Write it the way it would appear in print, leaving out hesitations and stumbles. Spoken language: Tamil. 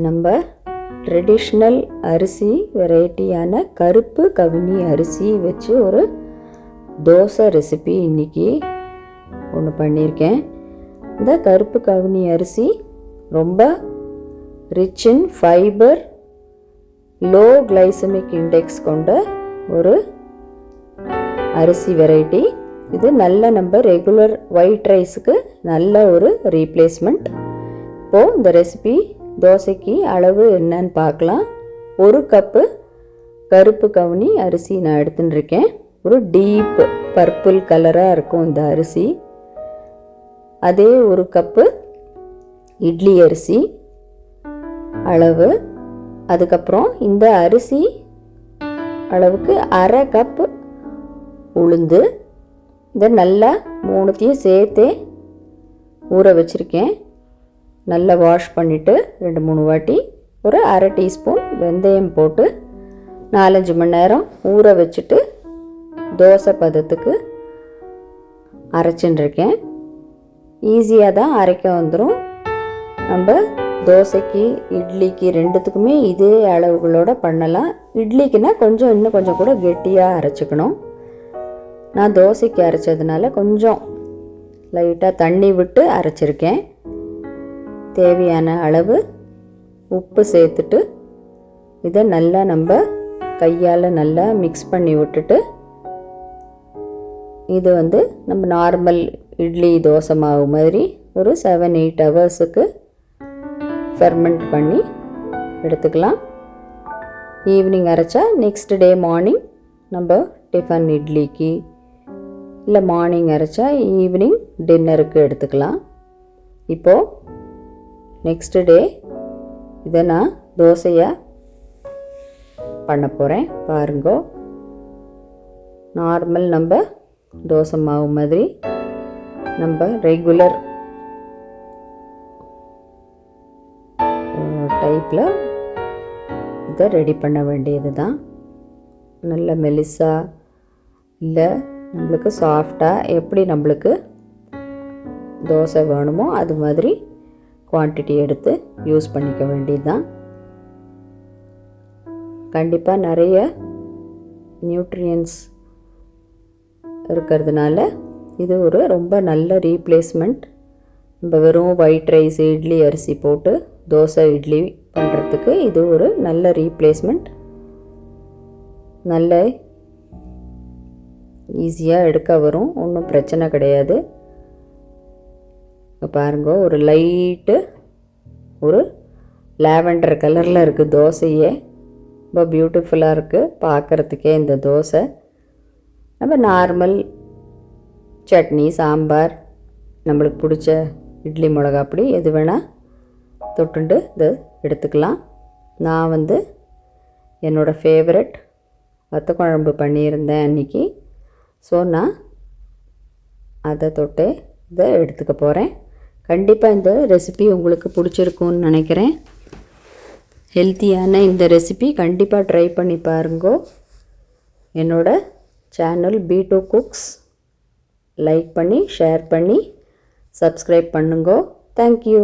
நம்ம ட்ரெடிஷ்னல் அரிசி வெரைட்டியான கருப்பு கவுனி அரிசி வச்சு ஒரு தோசை ரெசிபி இன்றைக்கி ஒன்று பண்ணியிருக்கேன். இந்த கருப்பு கவுனி அரிசி ரொம்ப rich in fibre, low glycemic index கொண்ட ஒரு அரிசி வெரைட்டி. இது நல்ல நம்ம ரெகுலர் ஒயிட் ரைஸுக்கு நல்ல ஒரு ரீப்ளேஸ்மெண்ட். இப்போது இந்த ரெசிபி தோசைக்கு அளவு என்னன்னு பார்க்கலாம். 1 கப்பு கருப்பு கவுனி அரிசி நான் எடுத்துன்னு இருக்கேன். ஒரு டீப் பர்பிள் கலராக இருக்கும் இந்த அரிசி. அதே 1 கப்பு இட்லி அரிசி அளவு. அதுக்கப்புறம் இந்த அரிசி அளவுக்கு 1/2 கப்பு உளுந்து. இதை நல்லா 3த்தையும் சேர்த்தே ஊற வச்சுருக்கேன். நல்லா வாஷ் பண்ணிவிட்டு 2-3 வாட்டி ஒரு 1/2 டீஸ்பூன் வெந்தயம் போட்டு 4-5 மணி நேரம் ஊற வச்சுட்டு தோசை பதத்துக்கு அரைச்சின்னு ஈஸியாக தான் அரைக்க வந்துடும். நம்ம தோசைக்கு இட்லிக்கு ரெண்டுத்துக்குமே இதே அளவுகளோடு பண்ணலாம். இட்லிக்குன்னா இன்னும் கொஞ்சம் கூட கெட்டியாக அரைச்சிக்கணும். நான் தோசைக்கு அரைச்சதுனால கொஞ்சம் லைட்டாக தண்ணி விட்டு அரைச்சிருக்கேன். தேவையான அளவு உப்பு சேர்த்துட்டு இதை நல்லா நம்ம கையால் நல்லா மிக்ஸ் பண்ணி விட்டுட்டு இது நம்ம நார்மல் இட்லி தோசை மாவு மாதிரி ஒரு 7-8 ஹவர்ஸுக்கு ஃபெர்மெண்ட் பண்ணி எடுத்துக்கலாம். ஈவினிங் அரைச்சா நெக்ஸ்ட் டே மார்னிங் நம்ம டிஃபன் இட்லிக்கு, இல்லை மார்னிங் அரைச்சா ஈவினிங் டின்னருக்கு எடுத்துக்கலாம். இப்போது நெக்ஸ்ட் டே இதை நான் தோசையாக பண்ண போகிறேன். பாருங்கோ, நார்மல் நம்ம தோசை மாவு மாதிரி நம்ம ரெகுலர் டைப்பில் இதை ரெடி பண்ண வேண்டியது தான். நல்ல மெலிசாக இல்லை நம்மளுக்கு சாஃப்டாக எப்படி நம்மளுக்கு தோசை வேணுமோ அது மாதிரி குவான்டிட்டி எடுத்து யூஸ் பண்ணிக்க வேண்டியது தான். கண்டிப்பாக நிறைய நியூட்ரியன்ஸ் இருக்கிறதுனால இது ஒரு ரொம்ப நல்ல ரீப்ளேஸ்மெண்ட். நம்ம வெறும் ஒயிட் ரைஸ் இட்லி அரிசி போட்டு தோசை இட்லி பண்ணுறதுக்கு இது ஒரு நல்ல ரீப்ளேஸ்மெண்ட். நல்ல ஈஸியாக எடுக்க வரும், ஒன்றும் பிரச்சனை கிடையாது. பாருங்க, ஒரு லைட்டு ஒரு லாவெண்டர் கலரில் இருக்குது தோசையே. ரொம்ப பியூட்டிஃபுல்லாக இருக்குது பார்க்குறதுக்கே இந்த தோசை. நம்ம நார்மல் சட்னி, சாம்பார், நம்மளுக்கு பிடிச்ச இட்லி மிளகாப்பொடி எது வேணால் தொட்டுண்டு இதை எடுத்துக்கலாம். நான் என்னோடய ஃபேவரட் வத்த குழம்பு பண்ணியிருந்தேன் அன்றைக்கி. ஸோ நான் அதை தொட்டு இதை எடுத்துக்க போகிறேன். கண்டிப்பாக இந்த ரெசிபி உங்களுக்கு பிடிச்சிருக்குன்னு நினைக்கிறேன். ஹெல்த்தியான இந்த ரெசிபி கண்டிப்பாக ட்ரை பண்ணி பாருங்கோ. என்னோடய சேனல் B2 குக்ஸ் லைக் பண்ணி ஷேர் பண்ணி சப்ஸ்கிரைப் பண்ணுங்கோ. தேங்க்யூ.